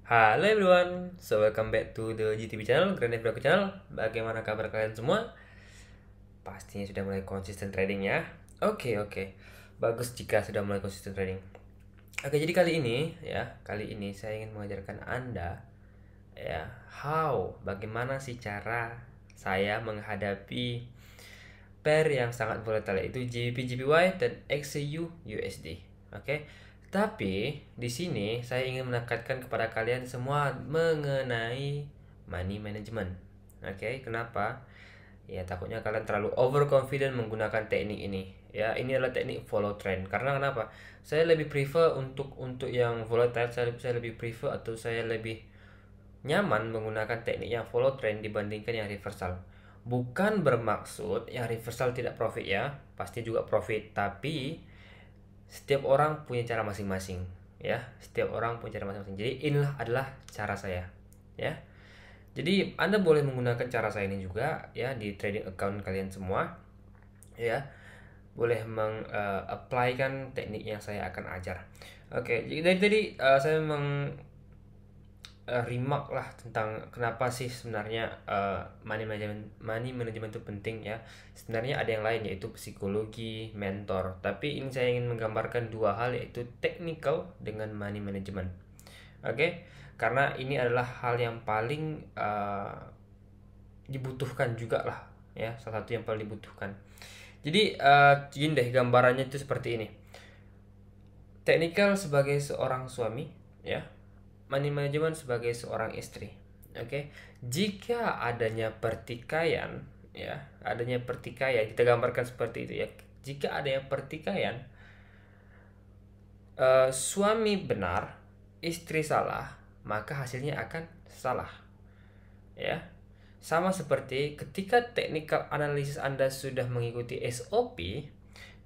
Halo everyone, so welcome back to the GTB channel, Grand Theft Auto channel. Bagaimana kabar kalian semua? Pastinya sudah mulai konsisten trading ya. Oke. Bagus jika sudah mulai konsisten trading. Oke, jadi kali ini saya ingin mengajarkan Anda ya, bagaimana sih cara saya menghadapi pair yang sangat volatile, itu GBP JPY dan XAU USD. Oke. Tapi di sini saya ingin menekankan kepada kalian semua mengenai money management. Oke, kenapa? Ya, takutnya kalian terlalu overconfident menggunakan teknik ini. Ya, ini adalah teknik follow trend. Karena kenapa? Saya lebih prefer untuk yang volatile, saya lebih prefer atau saya lebih nyaman menggunakan teknik yang follow trend dibandingkan yang reversal. Bukan bermaksud yang reversal tidak profit ya, pasti juga profit, tapi setiap orang punya cara masing-masing ya, setiap orang punya cara masing-masing. Jadi inilah adalah cara saya ya. Jadi Anda boleh menggunakan cara saya ini juga ya di trading account kalian semua ya. Boleh meng-apply-kan teknik yang saya akan ajar. Oke, jadi dari tadi saya remark lah tentang kenapa sih sebenarnya money management itu penting ya. Sebenarnya ada yang lain, yaitu psikologi, mentor. Tapi ini saya ingin menggambarkan dua hal, yaitu technical dengan money management. Oke, karena ini adalah hal yang paling dibutuhkan juga lah ya, salah satu yang paling dibutuhkan. Jadi gini deh, gambarannya itu seperti ini. Technical sebagai seorang suami ya, money management sebagai seorang istri. Oke, jika adanya pertikaian ya, kita gambarkan seperti itu ya. Jika adanya pertikaian, suami benar, istri salah, maka hasilnya akan salah ya. Sama seperti ketika technical analysis Anda sudah mengikuti SOP,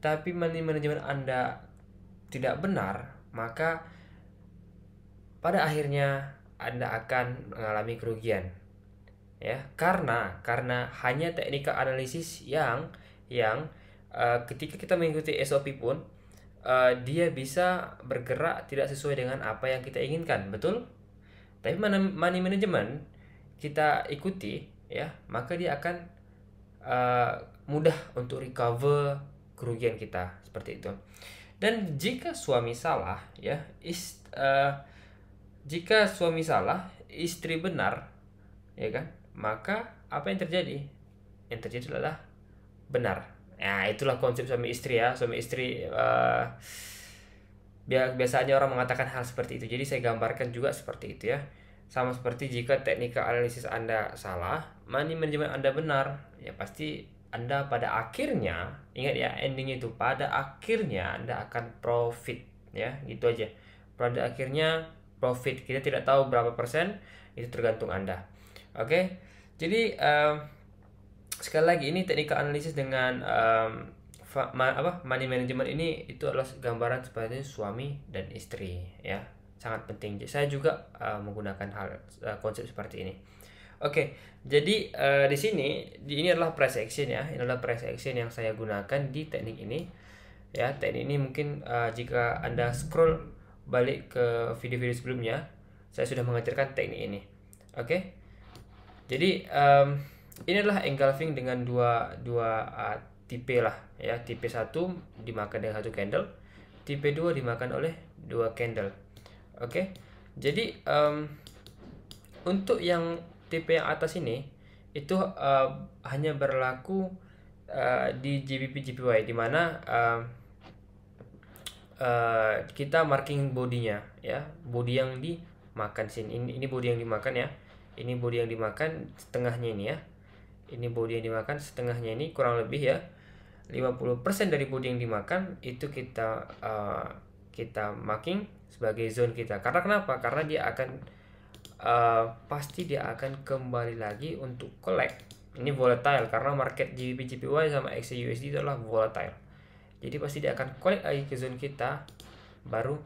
tapi money management Anda tidak benar, maka pada akhirnya Anda akan mengalami kerugian ya, karena hanya technical analysis yang ketika kita mengikuti SOP pun dia bisa bergerak tidak sesuai dengan apa yang kita inginkan, betul? Tapi money management kita ikuti ya, maka dia akan mudah untuk recover kerugian kita seperti itu. Dan jika suami salah ya, jika suami salah, istri benar, ya kan? Maka apa yang terjadi? Yang terjadi adalah benar. Nah, itulah konsep suami istri ya. Suami istri biasanya orang mengatakan hal seperti itu. Jadi saya gambarkan juga seperti itu ya. Sama seperti jika technical analysis Anda salah, money management Anda benar, ya pasti Anda pada akhirnya, ingat ya, endingnya itu pada akhirnya Anda akan profit ya, gitu aja. Pada akhirnya profit, kita tidak tahu berapa persen, itu tergantung Anda. Oke, jadi sekali lagi ini technical analysis dengan money management ini, itu adalah gambaran seperti suami dan istri ya, sangat penting. Saya juga menggunakan konsep seperti ini. Oke, jadi di sini ini adalah price action ya, ini adalah price action yang saya gunakan di teknik ini ya. Teknik ini mungkin jika Anda scroll balik ke video-video sebelumnya, saya sudah mengajarkan teknik ini. Oke, jadi ini adalah engulfing dengan dua tipe lah ya. Tipe 1 dimakan dengan satu candle, tipe 2 dimakan oleh dua candle. Oke, jadi untuk yang tipe yang atas ini itu hanya berlaku di GBP JPY, dimana kita marking bodinya ya, body yang dimakan sini. Ini body yang dimakan ya, ini body yang dimakan setengahnya ini ya, ini body yang dimakan setengahnya ini, kurang lebih ya 50% dari body yang dimakan itu kita marking sebagai zone kita. Karena kenapa? Karena dia akan pasti dia akan kembali lagi untuk collect. Ini volatile karena market GBP JPY sama XAUSD itu adalah volatile. Jadi pasti dia akan collect lagi ke zone kita baru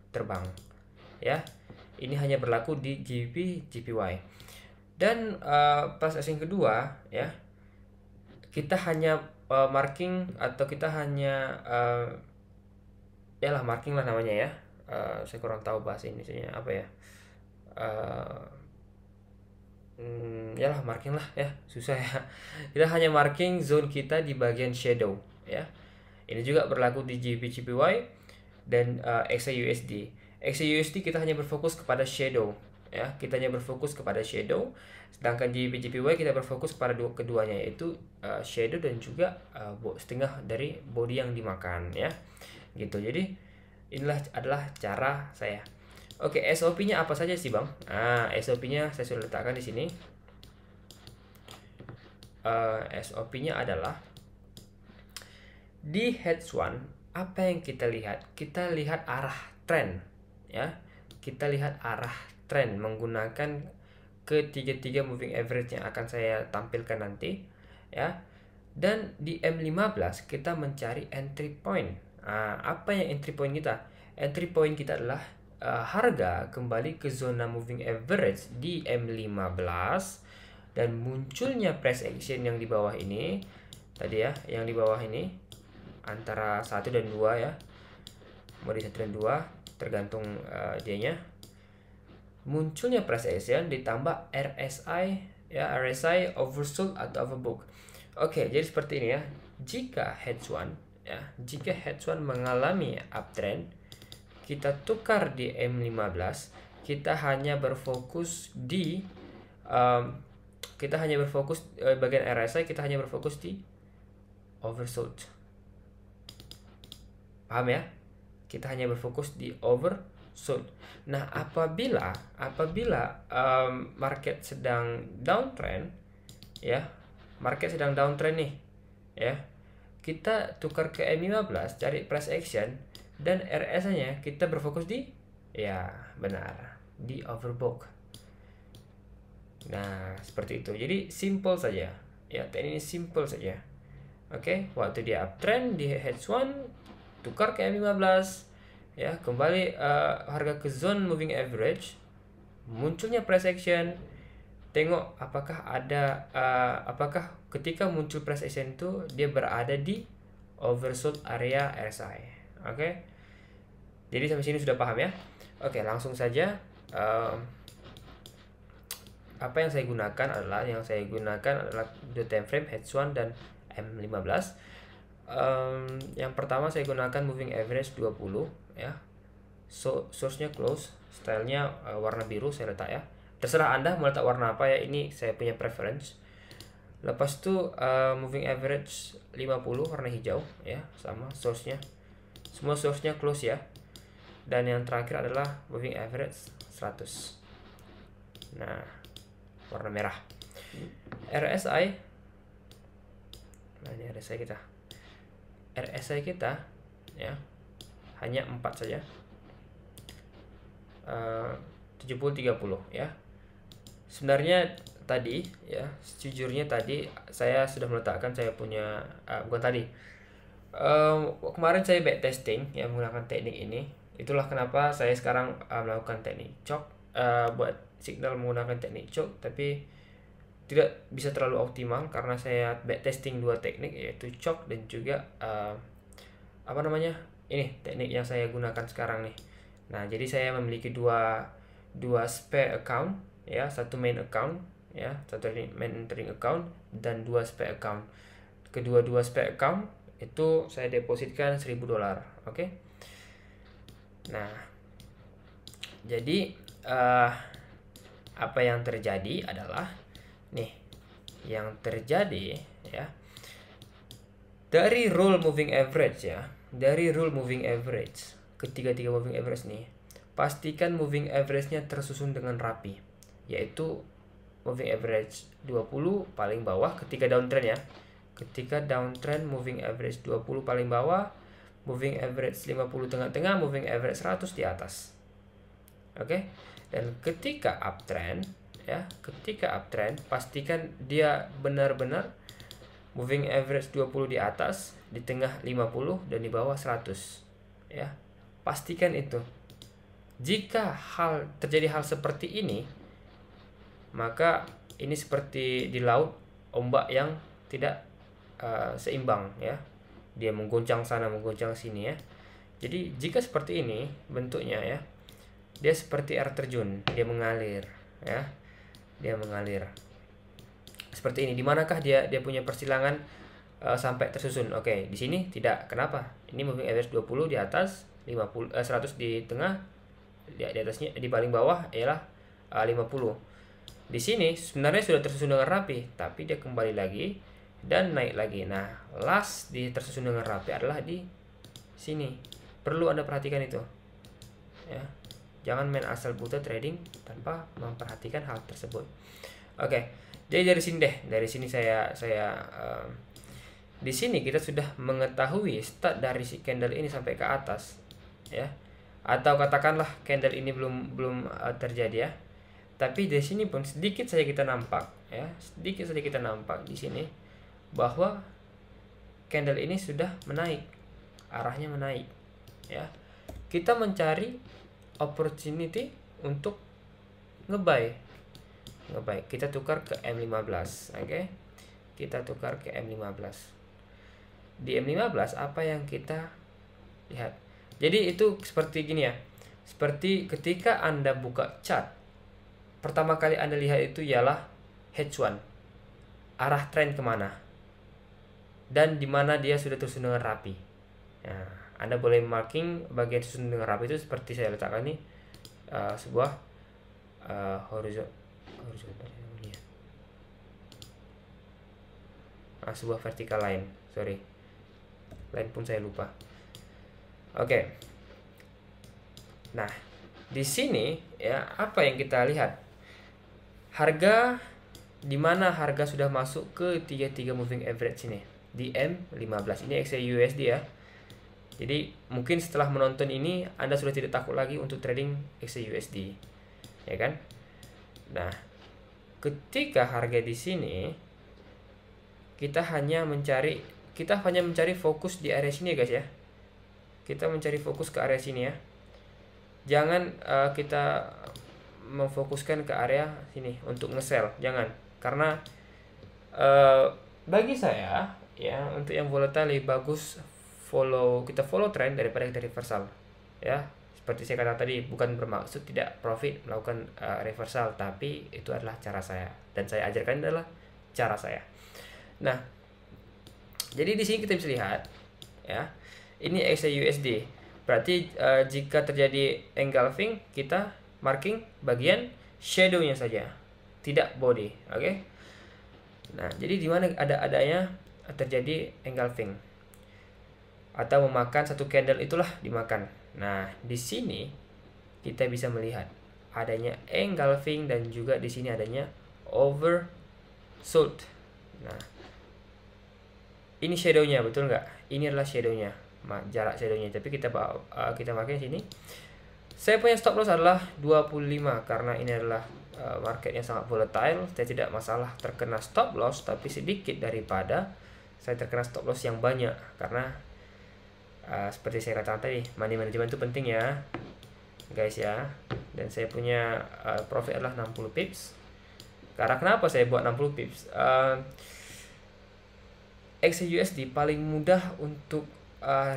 terbang ya. Ini hanya berlaku di GBP JPY. Dan pas asing kedua ya, kita hanya marking, atau kita hanya marking lah namanya ya. Saya kurang tahu bahasa Indonesianya apa ya. Ya lah, marking lah ya, susah ya. Kita hanya marking zone kita di bagian shadow ya. Ini juga berlaku di GBGPY dan XAUSD. XAUSD kita hanya berfokus kepada shadow ya, kita hanya berfokus kepada shadow. Sedangkan di GBGPY kita berfokus kepada keduanya, yaitu shadow dan juga setengah dari body yang dimakan ya. Gitu. Jadi inilah adalah cara saya. Oke, SOP-nya apa saja sih, Bang? SOP-nya saya sudah letakkan di sini. SOP-nya adalah di Hedge One, apa yang kita lihat? Kita lihat arah tren, ya. Kita lihat arah tren menggunakan ketiga moving average yang akan saya tampilkan nanti, ya. Dan di M15 kita mencari entry point. Apa yang entry point kita? Entry point kita adalah harga kembali ke zona moving average di M15 dan munculnya price action yang di bawah ini tadi ya, yang di bawah ini antara 1 dan 2 ya, mau di 1 dan 2 tergantung dianya. Munculnya price action ditambah RSI ya, RSI oversold atau overbook. Oke, jadi seperti ini ya. Jika hedge one ya, jika hedge one mengalami uptrend, kita tukar di M15, kita hanya berfokus di bagian RSI, kita hanya berfokus di oversold. Paham ya? Kita hanya berfokus di oversold. Nah, apabila market sedang downtrend ya, market sedang downtrend nih ya, kita tukar ke M15 cari price action dan RSI-nya kita berfokus di, ya benar, di overbook. Nah, seperti itu. Jadi simple saja ya, teknik ini simple saja. Oke, waktu dia uptrend di hedge one, tukar ke M15 ya, kembali harga ke zone moving average, munculnya price action, tengok apakah ada apakah ketika muncul price action itu dia berada di oversold area RSI. Oke, jadi sampai sini sudah paham ya. Oke, langsung saja. Apa yang saya gunakan adalah dua time frame hedge one dan M15. Yang pertama saya gunakan moving average 20 ya. Source-nya close, stylenya warna biru saya letak ya. Terserah Anda mau letak warna apa ya, ini saya punya preference. Lepas itu moving average 50 warna hijau ya, sama source-nya. Semua source-nya close ya. Dan yang terakhir adalah moving average 100. Nah, warna merah. RSI. Nah, ini RSI kita. RSI kita ya hanya 4 saja. 70-30 ya. Sebenarnya tadi ya, sejujurnya tadi saya sudah meletakkan saya punya bukan tadi. Kemarin saya backtesting yang menggunakan teknik ini. Itulah kenapa saya sekarang melakukan teknik chok, buat signal menggunakan teknik chok, tapi tidak bisa terlalu optimal karena saya backtesting dua teknik, yaitu chok dan juga ini teknik yang saya gunakan sekarang nih. Nah, jadi saya memiliki dua spare account ya, satu main account ya, satu main trading account dan dua spare account. Kedua spare account itu saya depositkan $1.000. Oke. Nah, jadi apa yang terjadi adalah nih, yang terjadi ya, dari rule moving average ya, dari rule moving average, ketiga moving average nih, pastikan moving average-nya tersusun dengan rapi, yaitu moving average 20 paling bawah ketika downtrend ya. Ketika downtrend moving average 20 paling bawah, moving average 50 tengah-tengah, moving average 100 di atas. Oke. Dan ketika uptrend ya, ketika uptrend pastikan dia benar-benar moving average 20 di atas, di tengah 50 dan di bawah 100 ya. Pastikan itu. Jika terjadi hal seperti ini, maka ini seperti di laut, ombak yang tidak seimbang ya. Dia mengguncang sana, mengguncang sini ya. Jadi jika seperti ini bentuknya ya, dia seperti air terjun, dia mengalir ya. Dia mengalir. Seperti ini. Dimanakah dia punya persilangan sampai tersusun? Oke, di sini tidak. Kenapa? Ini moving average 20 di atas, 100 di tengah, di atasnya, di paling bawah ialah 50. Di sini sebenarnya sudah tersusun dengan rapi, tapi dia kembali lagi dan naik lagi. Nah, last di tersusun dengan rapi adalah di sini. Perlu Anda perhatikan itu. Ya. Jangan main asal buta trading tanpa memperhatikan hal tersebut. Oke. Jadi dari sini deh, dari sini saya di sini kita sudah mengetahui start dari si candle ini sampai ke atas, ya. Atau katakanlah candle ini belum terjadi ya. Tapi di sini pun sedikit saja kita nampak, ya, sedikit saja kita nampak di sini bahwa candle ini sudah menaik, arahnya menaik, ya. Kita mencari opportunity untuk ngebuy. Kita tukar ke M15, oke. Kita tukar ke M15. Di M15 apa yang kita lihat? Jadi itu seperti gini ya. Seperti ketika Anda buka chart, pertama kali Anda lihat itu ialah H1, arah tren kemana, dan dimana dia sudah tersusun dengan rapi. Nah, Anda boleh marking bagian susun dengan rapi itu seperti saya letakkan ini, sebuah horizontal, sebuah vertical line. Sorry, line pun saya lupa. Oke. Nah, di sini ya apa yang kita lihat? Harga di mana harga sudah masuk ke 33 moving average ini di M15. Ini XAUSD ya. Jadi mungkin setelah menonton ini Anda sudah tidak takut lagi untuk trading XAUSD, ya kan? Nah, ketika harga di sini kita hanya mencari fokus di area sini ya guys ya. Kita mencari fokus ke area sini ya. Jangan kita memfokuskan ke area sini untuk nge-sell, jangan. Karena bagi saya ya, untuk yang volatile lebih bagus kita follow trend daripada kita reversal ya. Seperti saya katakan tadi, bukan bermaksud tidak profit melakukan reversal, tapi itu adalah cara saya dan saya ajarkan adalah cara saya. Nah, jadi di sini kita bisa lihat ya, ini XAUSD. Berarti jika terjadi engulfing, kita marking bagian shadownya saja, tidak body, oke? Nah, jadi di mana adanya terjadi engulfing atau memakan satu candle, itulah dimakan. Nah, di sini kita bisa melihat adanya engulfing dan juga di sini adanya oversold. Nah, ini shadownya, betul nggak? Ini adalah shadownya, jarak shadownya. Tapi kita pakai sini. Saya punya stop loss adalah 25 karena ini adalah market yang sangat volatile. Saya tidak masalah terkena stop loss, tapi sedikit daripada saya terkena stop loss yang banyak. Karena seperti saya katakan tadi, money management itu penting ya guys ya. Dan saya punya profit adalah 60 pips. Karena kenapa saya buat 60 pips? XAUSD paling mudah untuk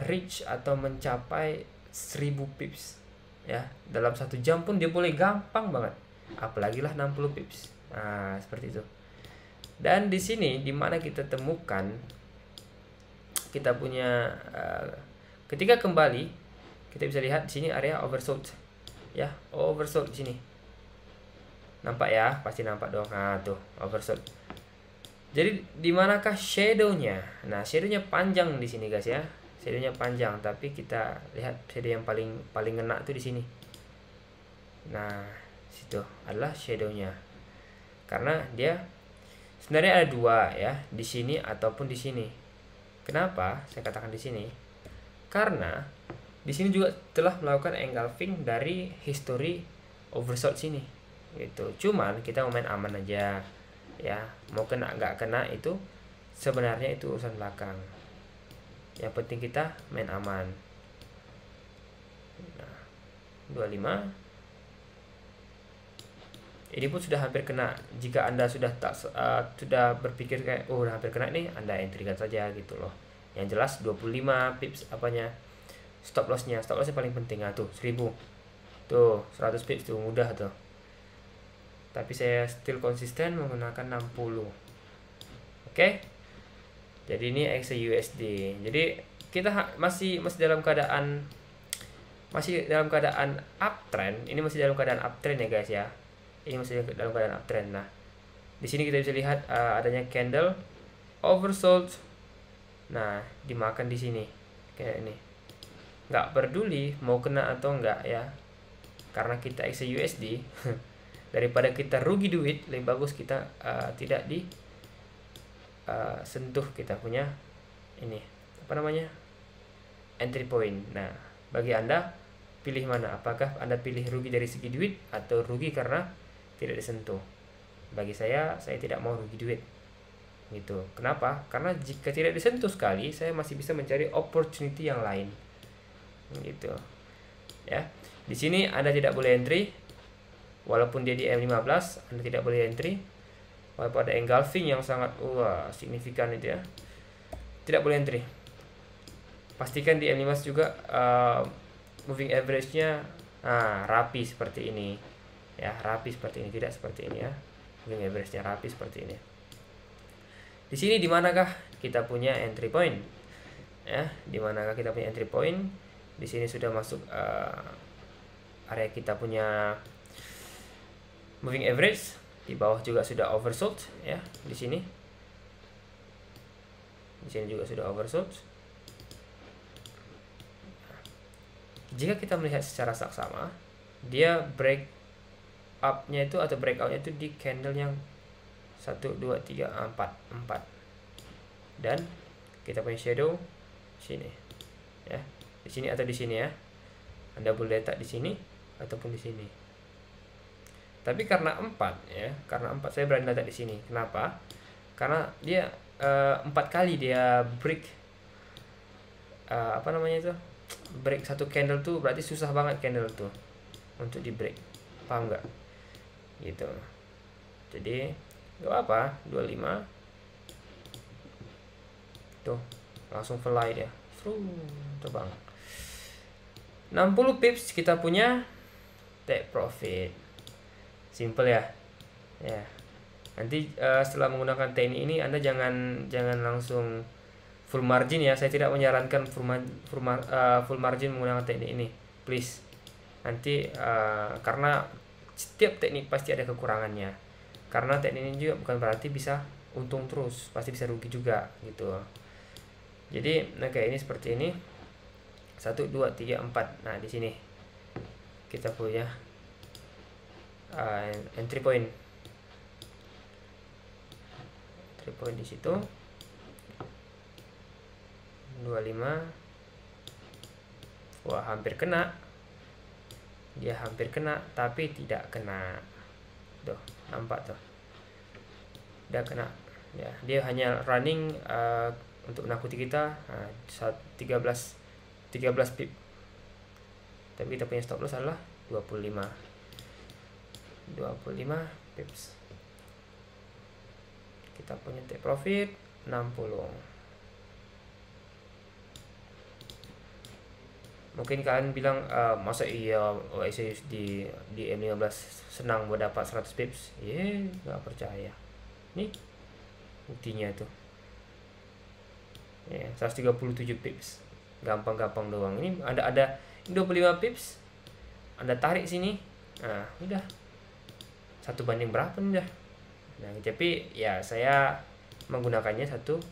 reach atau mencapai 1000 pips ya. Dalam 1 jam pun dia boleh gampang banget, apalagi lah 60 pips. Nah, seperti itu. Dan di sini dimana kita temukan kita punya ketika kembali, kita bisa lihat di sini area oversold ya, oversold di sini. Nampak ya? Pasti nampak dong. Nah, tuh oversold. Jadi di manakah shadownya? Nah, shadownya panjang di sini guys ya. Shadownya panjang, tapi kita lihat shadow yang paling ngena tuh di sini. Nah, situ adalah shadownya. Karena dia sebenarnya ada dua ya, di sini ataupun di sini. Kenapa saya katakan di sini? Karena di sini juga telah melakukan engulfing dari history oversold sini. Gitu. Cuman kita mau main aman aja. Ya, mau kena nggak kena itu sebenarnya itu urusan belakang. Yang penting kita main aman. Nah, 25 ini pun sudah hampir kena. Jika Anda sudah sudah berpikir kayak udah hampir kena nih, Anda entrykan saja gitu loh. Yang jelas 25 pips apanya stop lossnya. Stop lossnya paling penting tuh 1000. Tuh 100 pips tuh, mudah tuh. Tapi saya still konsisten menggunakan 60. Oke. Jadi ini XAUSD. Jadi kita masih dalam keadaan uptrend. Ini masih dalam keadaan uptrend ya guys ya. Ini masih dalam keadaan uptrend. Nah, di sini kita bisa lihat adanya candle oversold. Nah, dimakan di sini kayak ini. Nggak peduli mau kena atau enggak ya. Karena kita XAUSD daripada kita rugi duit, lebih bagus kita tidak sentuh kita punya ini apa namanya, entry point. Nah, bagi Anda pilih mana? Apakah Anda pilih rugi dari segi duit atau rugi karena tidak disentuh? Bagi saya tidak mau rugi duit gitu. Kenapa? Karena jika tidak disentuh sekali, saya masih bisa mencari opportunity yang lain gitu ya. Di sini Anda tidak boleh entry walaupun dia di M15, Anda tidak boleh entry walaupun ada engulfing yang sangat signifikan itu ya, tidak boleh entry. Pastikan di M15 juga moving average-nya rapi seperti ini ya, rapi seperti ini, tidak seperti ini ya. Moving average-nya rapi seperti ini. Di sini di manakah kita punya entry point ya? Di manakah kita punya entry point? Di sini sudah masuk area kita punya moving average. Di bawah juga sudah oversold ya. Di sini juga sudah oversold. Jika kita melihat secara saksama, dia break up-nya itu atau breakout-nya itu di candle yang 1 2 3 4 dan kita punya shadow sini ya, di sini atau di sini ya. Anda boleh letak di sini ataupun di sini. Tapi karena 4 ya, karena 4 saya berani letak di sini. Kenapa? Karena dia 4 kali dia break apa namanya itu? Break satu candle tuh berarti susah banget candle tuh untuk di break. Paham nggak? Gitu. Jadi nggak apa, 25 tuh langsung fly dia, terbang. 60 pips kita punya take profit. Simple ya. Ya. Nanti setelah menggunakan teknik ini Anda jangan langsung full margin ya. Saya tidak menyarankan full margin menggunakan teknik ini, please. Nanti karena setiap teknik pasti ada kekurangannya. Karena teknik ini juga bukan berarti bisa untung terus, pasti bisa rugi juga gitu. Jadi kayak ini seperti ini. 1 2 3 4. Nah, di sini kita punya entry point. Entry point di situ 25. Wah, hampir kena. Dia hampir kena tapi tidak kena. Tuh, nampak tuh. Dia kena. Ya, dia hanya running untuk menakuti kita 13 pip. Tapi kita punya stop loss adalah 25 pips. Kita punya take profit 60. Mungkin kalian bilang masa iya di M15 senang buat dapat 100 pips. Nggak percaya. Nih buktinya tuh ya, 137 pips, gampang-gampang doang. Ini ada 25 pips, Anda tarik sini, nah udah 1 banding berapa nih dah. Nah, tapi ya saya menggunakannya satu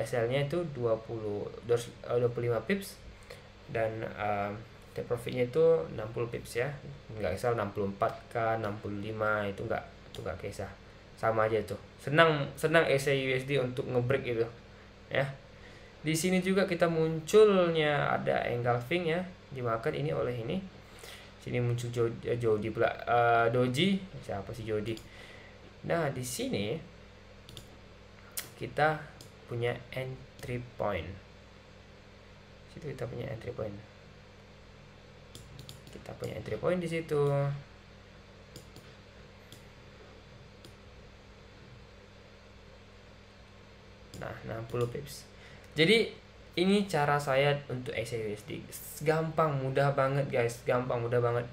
SL-nya itu 25 pips dan take profitnya itu 60 pips ya. Nggak kisah 64k 65 itu nggak kisah, sama aja tuh. Senang XAUSD untuk ngebreak itu ya. Di sini juga kita munculnya ada engulfing ya, dimakan ini oleh ini. Sini muncul Jody pula, Doji, siapa sih Jody. Nah, di sini kita punya entry point. Situ kita punya entry point. Kita punya entry point di situ. Nah, 60 pips. Jadi ini cara saya untuk XAUSD. Gampang, mudah banget guys, gampang, mudah banget.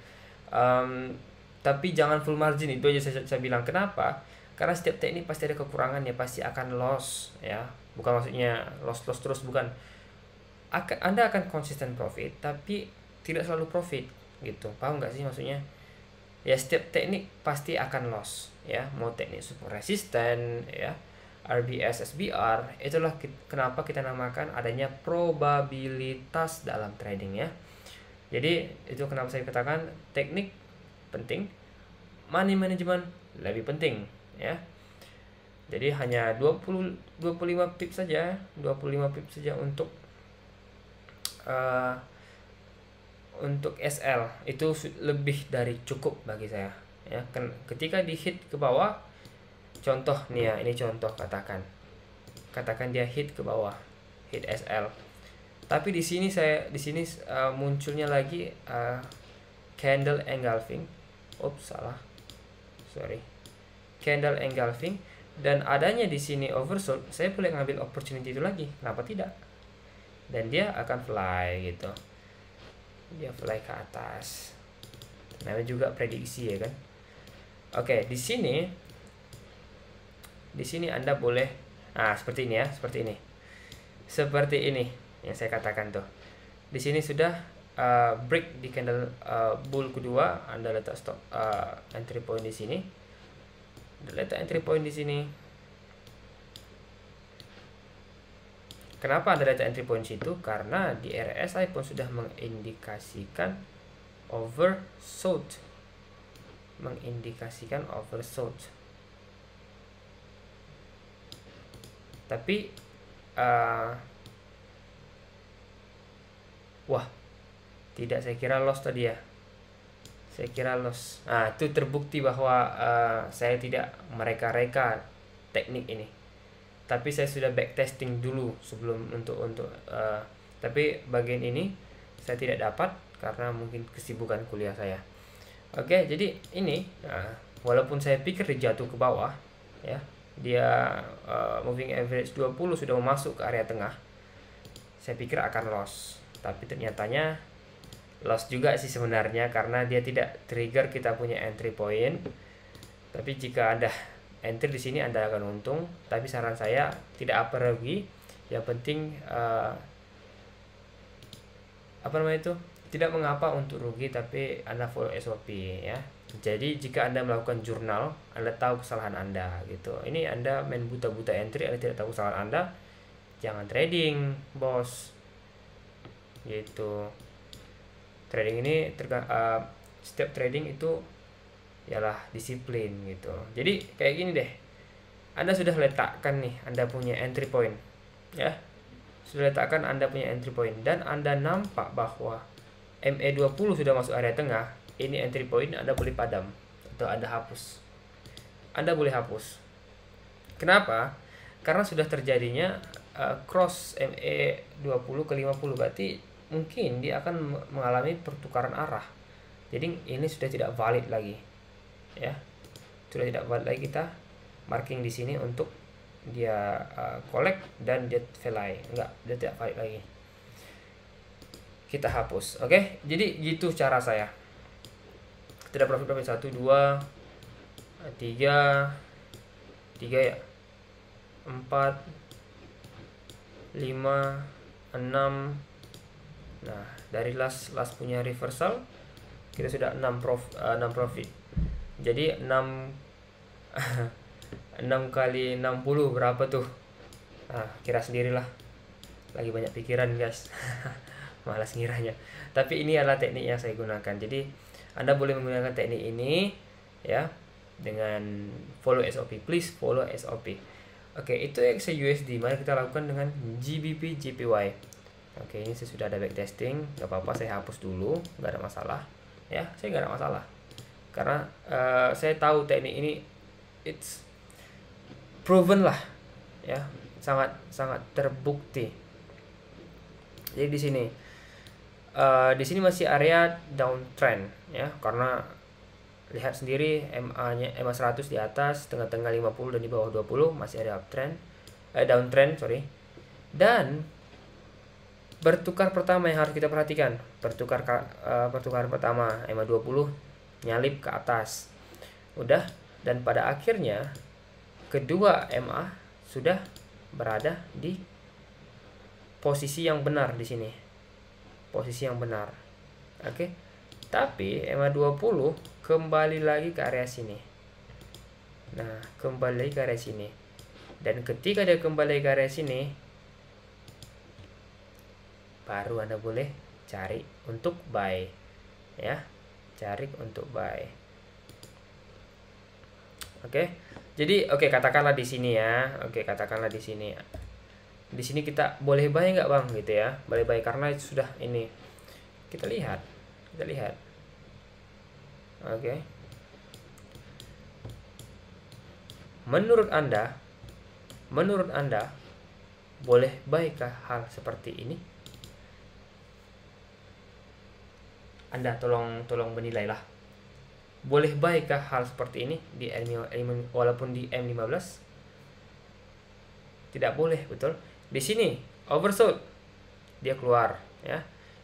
Tapi jangan full margin, itu aja saya bilang. Kenapa? Karena setiap teknik pasti ada kekurangannya, pasti akan loss ya. Bukan maksudnya loss terus, bukan. Anda akan konsisten profit, tapi tidak selalu profit gitu. Paham nggak sih maksudnya? Ya setiap teknik pasti akan loss ya, mau teknik support resisten ya, RBS SBR, itulah kenapa kita namakan adanya probabilitas dalam trading ya. Jadi itu kenapa saya katakan teknik penting, money management lebih penting ya. Jadi hanya 25 pips saja, 25 pips saja untuk SL itu lebih dari cukup bagi saya ya. Ketika di hit ke bawah, contoh nih ya, ini contoh, katakan dia hit ke bawah, hit SL, tapi di sini munculnya lagi candle engulfing, candle engulfing, dan adanya di sini oversold, saya boleh ngambil opportunity itu lagi, kenapa tidak? Dan dia akan fly gitu, dia fly ke atas. Namanya juga prediksi ya kan. Oke, di sini Anda boleh seperti ini ya, seperti ini yang saya katakan tuh. Di sini sudah break di candle bull kedua, Anda letak stop entry point di sini. Letak entry point di sini. Kenapa Anda letak entry point situ? Karena di RSI pun sudah mengindikasikan oversold. Tapi tidak, saya kira loss tadi ya. Itu terbukti bahwa saya tidak mereka-reka teknik ini. Tapi saya sudah backtesting dulu sebelum tapi bagian ini saya tidak dapat karena mungkin kesibukan kuliah saya. Oke, jadi ini walaupun saya pikir dia jatuh ke bawah ya, dia moving average 20 sudah masuk ke area tengah, saya pikir akan loss, tapi ternyatanya loss juga sih sebenarnya, karena dia tidak trigger kita punya entry point. Tapi jika Anda entry di sini, Anda akan untung, tapi saran saya tidak apa rugi, yang penting tidak mengapa untuk rugi, tapi Anda follow SOP ya. Jadi jika Anda melakukan jurnal, Anda tahu kesalahan Anda gitu. Ini Anda main buta-buta entry, Anda tidak tahu kesalahan Anda, jangan trading bos gitu. Trading ini setiap trading itu ialah disiplin gitu. Jadi kayak gini deh, Anda sudah letakkan nih Anda punya entry point ya, dan Anda nampak bahwa MA20 sudah masuk area tengah. Ini entry point, Anda boleh padam atau Anda hapus. Kenapa? Karena sudah terjadinya cross MA20 ke 50, berarti mungkin dia akan mengalami pertukaran arah. Jadi ini sudah tidak valid lagi ya, kita marking di sini untuk dia collect dan dia fly, dia tidak valid lagi, kita hapus. Oke, jadi gitu cara saya. Tidak profit 1 2 3 ya, 4 5 6. Nah, dari last punya reversal kita sudah 6 profit. Jadi 6 kali 60 berapa tuh? Kira sendirilah. Lagi banyak pikiran, guys. Malas ngiranya. Tapi ini adalah teknik yang saya gunakan. Jadi Anda boleh menggunakan teknik ini ya, dengan follow SOP. Please follow SOP. Oke, itu XAUSD. Mari kita lakukan dengan GBP JPY. Oke, ini saya sudah ada backtesting. Gak apa-apa, saya hapus dulu, gak ada masalah ya. Saya gak ada masalah karena saya tahu teknik ini it's proven lah ya, sangat terbukti. Jadi di sini masih area downtrend ya, karena lihat sendiri MA 100 di atas, tengah-tengah 50 dan di bawah 20 masih ada downtrend, dan Bertukar pertama yang harus kita perhatikan, pertukaran pertama EMA 20 nyalip ke atas. Udah, dan pada akhirnya kedua MA sudah berada di posisi yang benar di sini. Posisi yang benar. Oke. Tapi EMA 20 kembali lagi ke area sini. Nah, kembali lagi ke area sini. Dan ketika dia kembali ke area sini, baru Anda boleh cari untuk buy. Ya, cari untuk buy. Oke. Jadi katakanlah di sini ya. Katakanlah di sini. Di sini kita boleh buy nggak Bang gitu ya? Boleh buy karena sudah ini. Kita lihat. Oke. Menurut Anda boleh baikah hal seperti ini? Anda tolong menilai lah. Boleh baikkah hal seperti ini di walaupun di M15? Tidak boleh, betul. Di sini oversold, dia keluar ya.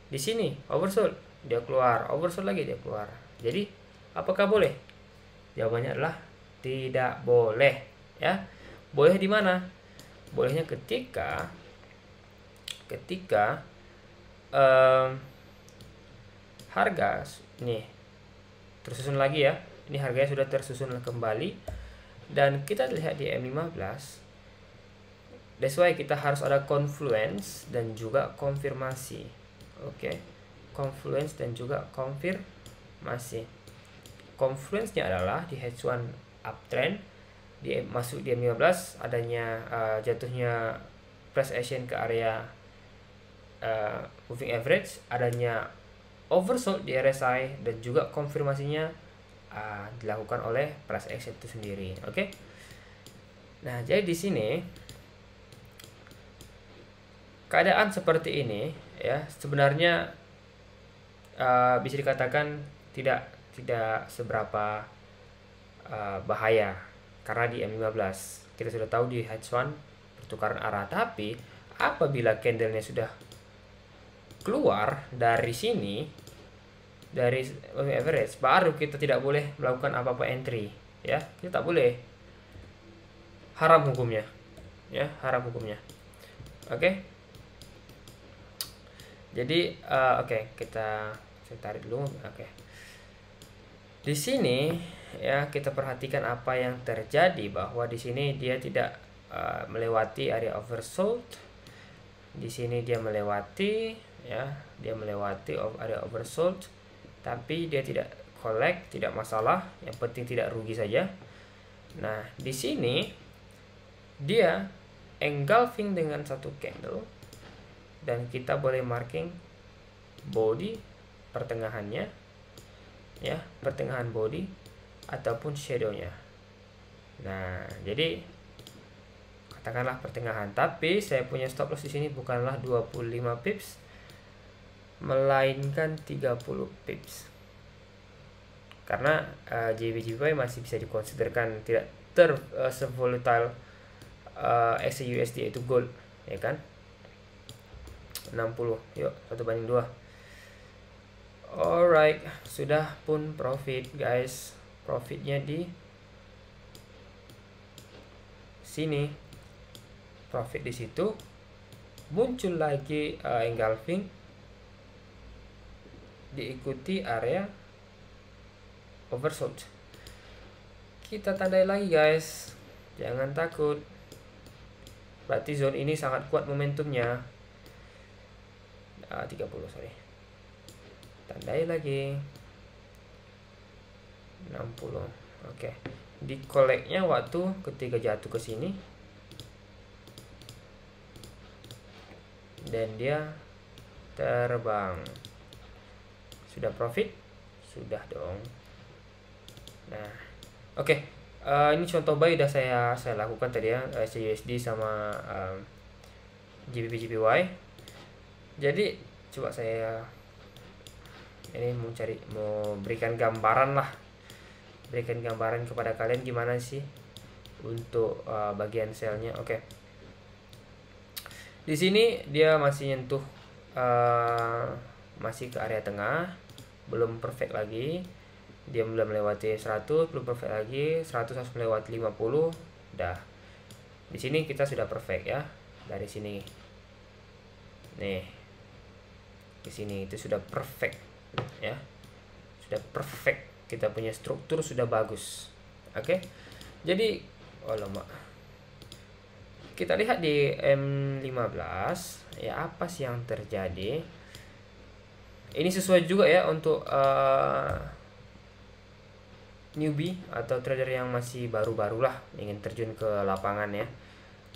Di sini oversold, dia keluar, oversold lagi dia keluar. Jadi, apakah boleh? Jawabannya adalah tidak boleh ya. Boleh di mana? Bolehnya ketika harga nih tersusun lagi ya. Ini harganya sudah tersusun kembali dan kita lihat di M15. That's why kita harus ada confluence dan juga konfirmasi. Oke. Confluence dan juga konfirmasi. Confluence-nya adalah di H1 uptrend, masuk di M15 adanya jatuhnya price action ke area moving average, adanya oversold di RSI dan juga konfirmasinya dilakukan oleh price action itu sendiri. Oke. Nah, jadi di sini keadaan seperti ini ya sebenarnya bisa dikatakan tidak seberapa bahaya karena di M15 kita sudah tahu di H1 pertukaran arah, tapi apabila candlenya sudah keluar dari sini dari average, baru kita tidak boleh melakukan apa-apa entry ya. Kita tak boleh, haram hukumnya ya, haram hukumnya. Oke. Jadi saya tarik dulu. Oke. Di sini ya kita perhatikan apa yang terjadi, bahwa di sini dia tidak melewati area oversold. Di sini dia melewati ya, area oversold, tapi dia tidak collect, tidak masalah, yang penting tidak rugi saja. Nah, di sini dia engulfing dengan satu candle dan kita boleh marking body pertengahannya ya, pertengahan body ataupun shadownya. Nah, jadi katakanlah pertengahan, tapi saya punya stop loss di sini bukanlah 25 pips melainkan 30 pips. Karena JPY masih bisa dikonsiderkan tidak se-volatile XAUSD yaitu gold, ya kan? 60. Yuk, 1/2. Alright, sudah pun profit, guys. Profitnya di sini. Profit di situ. Muncul lagi engulfing, diikuti area oversold. Kita tandai lagi, guys. Jangan takut. Berarti zone ini sangat kuat momentumnya. 30, sorry. Tandai lagi 60. Oke. Di collect-nya waktu ketika jatuh ke sini dan dia terbang. Sudah profit? Sudah dong. Nah, oke. Ini contoh buy udah saya lakukan tadi ya, CUSD sama GBP/JPY. Jadi coba saya ini mau berikan gambaran lah, berikan gambaran kepada kalian gimana sih untuk bagian selnya. Oke. Di sini dia masih nyentuh masih ke area tengah, belum perfect lagi. Dia belum melewati 100, belum perfect lagi. 100 harus melewati 50. Dah. Di sini kita sudah perfect ya. Dari sini. Nih. Di sini itu sudah perfect ya. Sudah perfect. Kita punya struktur sudah bagus. Oke. Jadi, alamak. Kita lihat di M15 ya, apa sih yang terjadi. Ini sesuai juga ya untuk newbie atau trader yang masih baru-baru lah ingin terjun ke lapangan ya,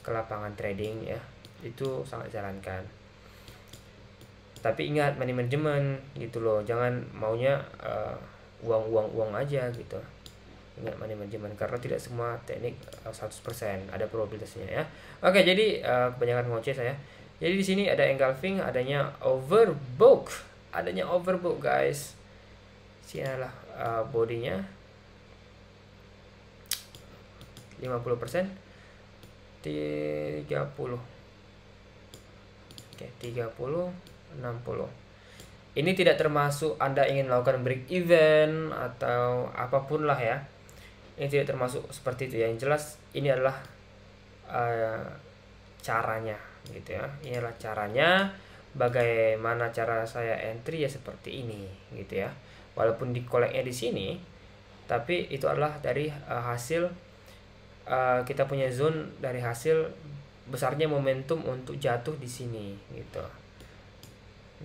ke lapangan trading ya, itu sangat jalankan. Tapi ingat money management gitu loh, jangan maunya uang aja gitu. Ingat money management karena tidak semua teknik 100% ada probabilitasnya ya. Oke, jadi kebanyakan ngoceh saya. Jadi di sini ada engulfing, adanya overbook, guys. Sini adalah bodinya 50%, 30. Oke, 30, 60. Ini tidak termasuk Anda ingin melakukan break even atau apapun lah ya. Ini tidak termasuk seperti itu ya. Yang jelas ini adalah caranya gitu ya. Ini adalah caranya, bagaimana cara saya entry ya seperti ini gitu ya. Walaupun di koleknya di sini, tapi itu adalah dari hasil kita punya zone dari hasil besarnya momentum untuk jatuh di sini gitu.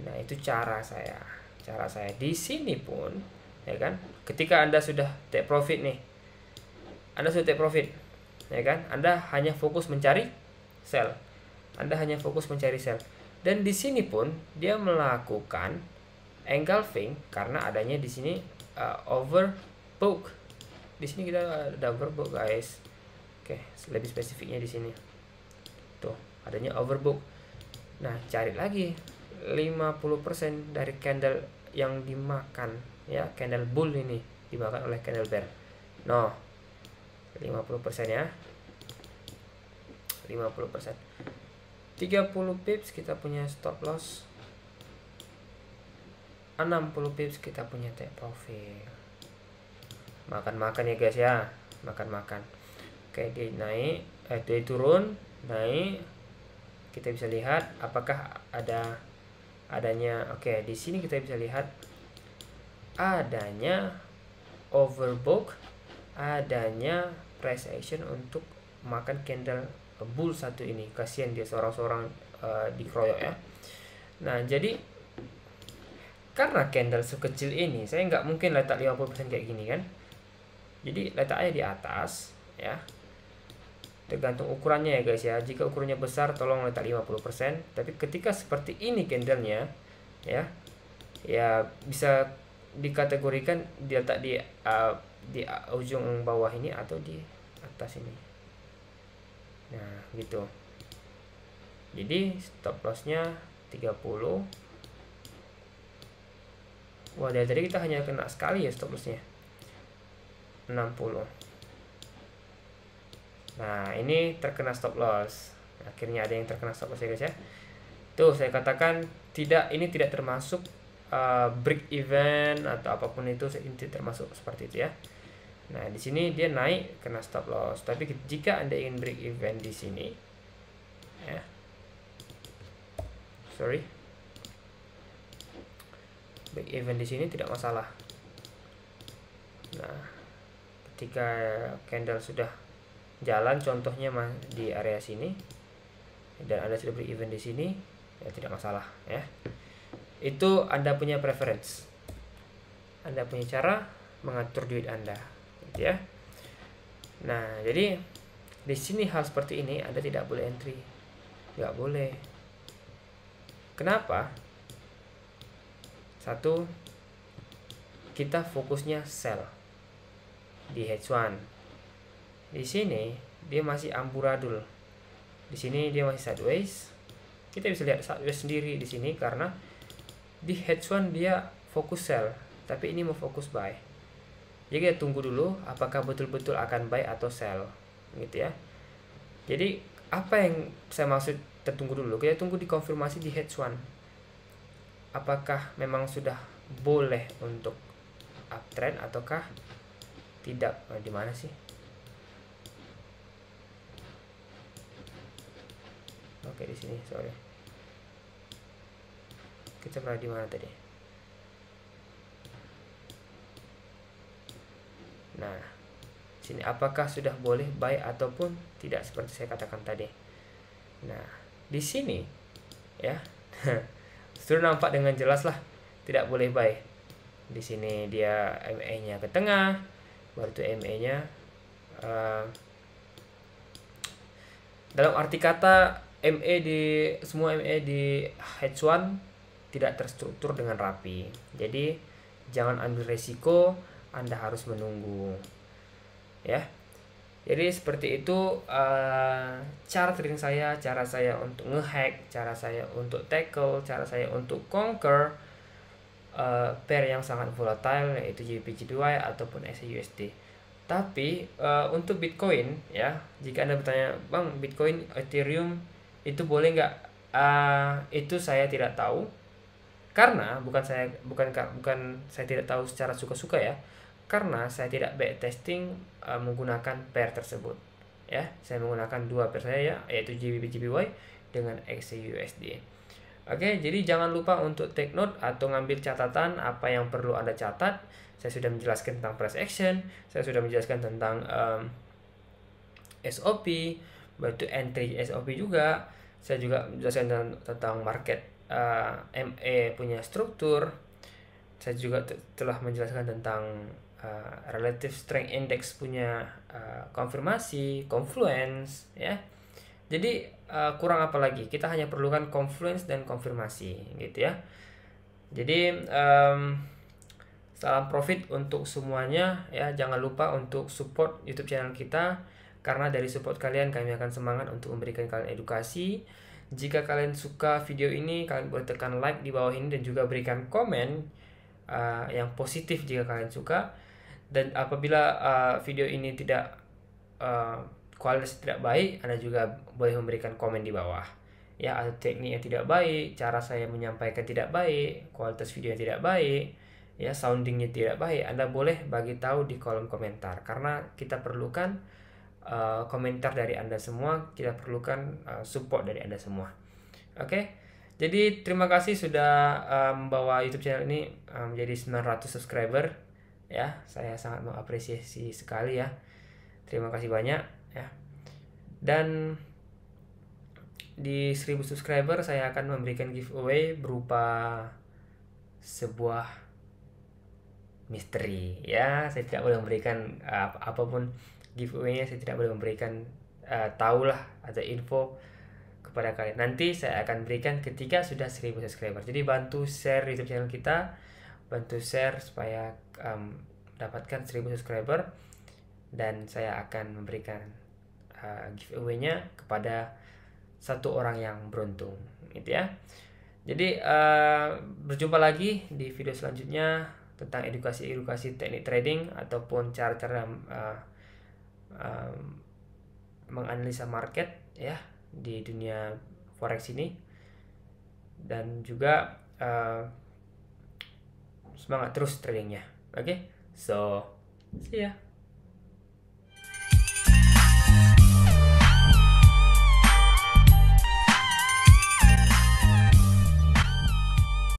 Nah, itu cara saya. Cara saya di sini pun ya kan, ketika Anda sudah take profit nih. Anda sudah take profit ya kan? Anda hanya fokus mencari sell. Dan di sini pun dia melakukan engulfing karena adanya di sini overbook. Di sini kita ada overbook, guys. Oke, lebih spesifiknya di sini. Tuh, adanya overbook. Nah, cari lagi 50% dari candle yang dimakan ya, candle bull ini dimakan oleh candle bear. No. 50% ya. 50%. 30 pips kita punya stop loss. 60 pips kita punya take profit. Makan-makan ya guys ya. Makan-makan. Oke, dia naik, dia turun, naik. Kita bisa lihat apakah adanya. Oke, di sini kita bisa lihat adanya overbook, adanya price action untuk makan candle bull satu ini. Kasihan dia seorang-seorang dikeroyok ya. Nah, jadi karena candle sekecil ini, saya nggak mungkin letak 50% kayak gini kan. Jadi letaknya di atas ya. Tergantung ukurannya ya guys ya. Jika ukurannya besar tolong letak 50%. Tapi ketika seperti ini candlenya ya, ya bisa dikategorikan diletak di ujung bawah ini atau di atas ini. Nah, gitu. Jadi stop lossnya 30. Wah, dari tadi kita hanya kena sekali ya stop lossnya. 60. Nah, ini terkena stop loss. Akhirnya ada yang terkena stop loss ya guys ya. Tuh, saya katakan ini tidak termasuk break even atau apapun itu, ini termasuk seperti itu ya. Nah, di sini dia naik kena stop loss. Tapi jika Anda ingin break even di sini ya. Break even di sini tidak masalah. Nah, ketika candle sudah jalan, contohnya di area sini, dan Anda sudah break even di sini, ya tidak masalah ya. Itu Anda punya preference, Anda punya cara mengatur duit Anda, gitu ya. Nah, jadi di sini hal seperti ini Anda tidak boleh entry, nggak boleh. Kenapa? Satu, kita fokusnya sell di H1. Di sini dia masih amburadul. Di sini dia masih sideways. Kita bisa lihat sideways sendiri di sini karena di H1 dia fokus sell, tapi ini mau fokus buy. Jadi kita tunggu dulu apakah betul-betul akan buy atau sell, gitu ya. Jadi apa yang saya maksud tertunggu dulu? Kita tunggu dikonfirmasi di H1. apakah memang sudah boleh untuk uptrend ataukah tidak. Di mana sih? Oke, di sini, sorry. Kita pernah di mana tadi? Nah, sini apakah sudah boleh buy ataupun tidak seperti saya katakan tadi. Nah, di sini ya. Sudah nampak dengan jelas lah tidak boleh buy. Di sini dia MA-nya ke tengah, baru itu MA-nya dalam arti kata semua MA di H1 tidak terstruktur dengan rapi. Jadi jangan ambil resiko, Anda harus menunggu. Ya. Jadi seperti itu cara trading saya, cara saya untuk ngehack, cara saya untuk tackle, cara saya untuk conquer pair yang sangat volatile yaitu JPY ataupun XAUSD. Tapi untuk Bitcoin ya, jika Anda bertanya, Bang, Bitcoin, Ethereum itu boleh nggak? Itu saya tidak tahu, karena bukan saya tidak tahu secara suka-suka ya, karena saya tidak backtesting menggunakan pair tersebut ya. Saya menggunakan dua pair saya yaitu JPY dengan XAUSD. Oke, jadi jangan lupa untuk take note atau ngambil catatan apa yang perlu Anda catat. Saya sudah menjelaskan tentang price action, saya sudah menjelaskan tentang SOP, yaitu entry SOP juga. Saya juga menjelaskan tentang market MA punya struktur. Saya juga telah menjelaskan tentang relative strength index punya konfirmasi, confluence ya. Jadi kurang apa lagi? Kita hanya perlukan confluence dan konfirmasi gitu ya. Jadi salam profit untuk semuanya ya. Jangan lupa untuk support YouTube channel kita, karena dari support kalian kami akan semangat untuk memberikan kalian edukasi. Jika kalian suka video ini, kalian boleh tekan like di bawah ini dan juga berikan komen yang positif jika kalian suka. Dan apabila video ini tidak kualitas tidak baik, Anda juga boleh memberikan komen di bawah ya. Atau teknik yang tidak baik, cara saya menyampaikan tidak baik, kualitas video yang tidak baik ya, soundingnya tidak baik, Anda boleh bagi tahu di kolom komentar, karena kita perlukan komentar dari Anda semua, kita perlukan support dari Anda semua. Oke. Jadi terima kasih sudah membawa YouTube channel ini menjadi 900 subscriber ya. Saya sangat mengapresiasi sekali ya. Terima kasih banyak ya. Dan di 1000 subscriber saya akan memberikan giveaway berupa sebuah misteri ya. Saya tidak boleh memberikan apapun giveaway-nya, saya tidak boleh memberikan tahulah atau info kepada kalian. Nanti saya akan berikan ketika sudah 1000 subscriber. Jadi bantu share YouTube channel kita, bantu share supaya dapatkan 1000 subscriber, dan saya akan memberikan giveaway-nya kepada satu orang yang beruntung gitu ya. Jadi berjumpa lagi di video selanjutnya tentang edukasi teknik trading ataupun cara-cara menganalisa market ya di dunia forex ini. Dan juga semangat terus tradingnya. Oke, so see ya.